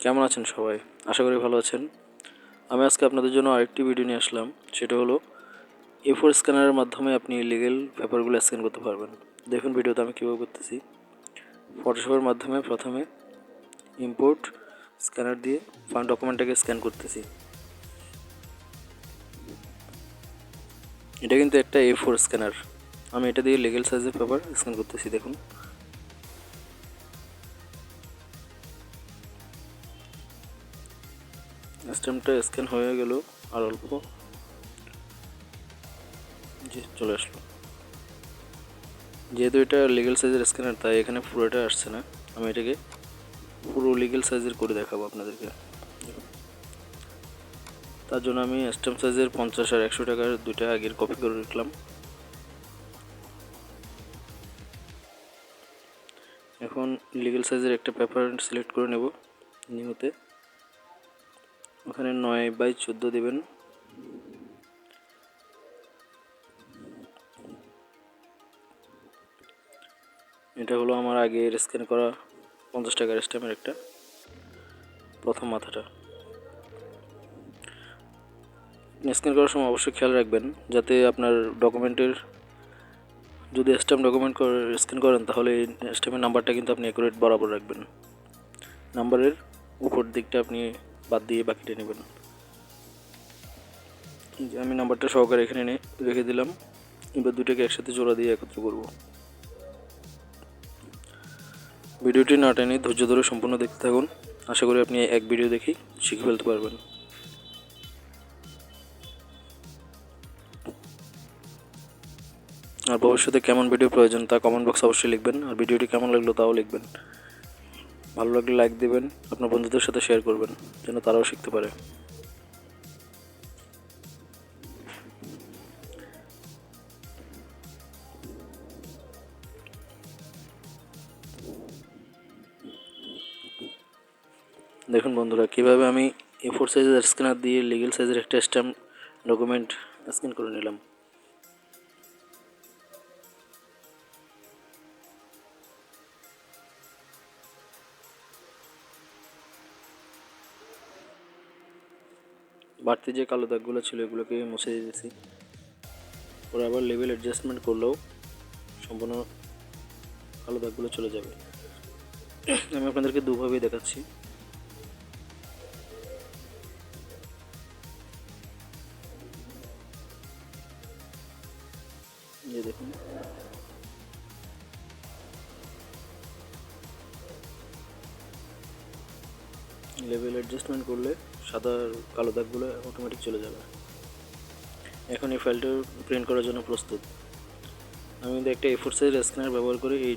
কেমন আছেন সবাই? আশা করি ভালো আছেন। আমি আজকে আপনাদের জন্য আরেকটি ভিডিও নিয়ে আসলাম। সেটা হলো A4 স্ক্যানারের মাধ্যমে আপনি লিগ্যাল পেপারগুলো স্ক্যান করতে পারবেন। দেখুন ভিডিওতে আমি কীভাবে করতেছি। ফটোশপের মাধ্যমে প্রথমে ইম্পোর্ট স্ক্যানার দিয়ে ডকুমেন্টটাকে স্ক্যান করতেছি। এটা কিন্তু একটা A4 স্ক্যানার। আমি এটা দিয়ে লিগ্যাল সাইজের পেপার স্ক্যান করতেছি। দেখুন স্ট্যাম্পটা স্ক্যান হয়ে গেল, আর অল্প যে চলে আসলো। যেহেতু এটা লিগ্যাল সাইজের স্ক্যানার, তাই এখানে পুরোটা আসছে না। আমি এটাকে পুরো লিগ্যাল সাইজের করে দেখাবো আপনাদেরকে। তার জন্য আমি স্ট্যাম্প সাইজের 50 আর 100 টাকার দুইটা আগের কপি করে রাখলাম। এখন লিগ্যাল সাইজের একটা পেপার সিলেক্ট করে নেব। নিউতে ওখানে 9/14 দেবেন। এটা হলো আমার আগের স্ক্যান করা 50 টাকার স্ট্যাম্পের একটা প্রথম মাথাটা। স্ক্যান করার সময় অবশ্যই খেয়াল রাখবেন যাতে আপনার ডকুমেন্টের, যদি স্ট্যাম্প ডকুমেন্ট স্ক্যান করেন তাহলে এই স্ট্যাম্পের নাম্বারটা কিন্তু আপনি অ্যাকুরেট বরাবর রাখবেন। নাম্বারের উপর দিকটা আপনি বাদ দিয়ে বাকিটা নেবেন। আমি নাম্বারটা সহকারে এখানে রেখে দিলাম। এবার দুটোকে একসাথে জোড়া দিয়ে একত্র করব। ভিডিওটি না টেনে ধৈর্য ধরে সম্পূর্ণ দেখতে থাকুন। আশা করি আপনি এক ভিডিও দেখেই শিখে ফেলতে পারবেন। আর ভবিষ্যতে কেমন ভিডিও প্রয়োজন তা কমেন্ট বক্সে অবশ্যই লিখবেন। আর ভিডিওটি কেমন লাগলো তাও লিখবেন। ভালো লাগলে লাইক দেবেন, আপনার বন্ধুদের সাথে শেয়ার করবেন যেন তারাও শিখতে পারে। দেখুন বন্ধুরা, কীভাবে আমি A4 সাইজের স্ক্যানার দিয়ে লিগ্যাল সাইজের একটা স্ট্যাম্প ডকুমেন্ট স্ক্যান করে নিলাম। বাড়তি যে কালো দাগগুলো ছিল এগুলোকে মুছে দিয়েছি। পরে আবার লেভেল অ্যাডজাস্টমেন্ট করলেও সম্পূর্ণ কালো দাগগুলো চলে যাবে। আমি আপনাদেরকে দুভাবেই দেখাচ্ছি। এই দেখুন, লেভেল অ্যাডজাস্টমেন্ট করলে সাদা কালো দাগগুলো অটোমেটিক চলে যাবে। এখন এই ফাইলটা প্রিন্ট করার জন্য প্রস্তুত। আমি একটা A4 সাইজের স্ক্যানার ব্যবহার করে এই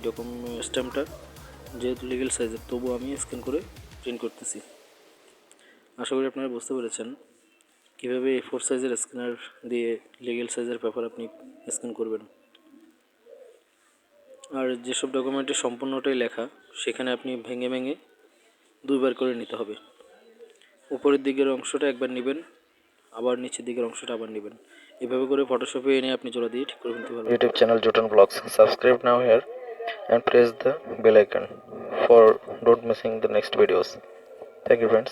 স্ট্যাম্পটা, যেহেতু লিগ্যাল সাইজের তবু আমি স্ক্যান করে প্রিন্ট করতেছি। আশা করি আপনারা বুঝতে পেরেছেন কীভাবে A4 সাইজের স্ক্যানার দিয়ে লিগ্যাল সাইজের পেপার আপনি স্ক্যান করবেন। আর যেসব ডকুমেন্টে সম্পূর্ণটাই লেখা, সেখানে আপনি ভেঙে ভেঙে দুইবার করে নিতে হবে। উপরের দিকের অংশটা একবার নেবেন, আবার নিচের দিকের অংশটা আবার নেবেন। এভাবে করে ফটোশপে এনে আপনি জোড়া দিয়ে ঠিক করে নিতে পারবেন। YouTube channel Joton blogs, subscribe now here and press the bell icon for not missing the next videos. Thank you friends.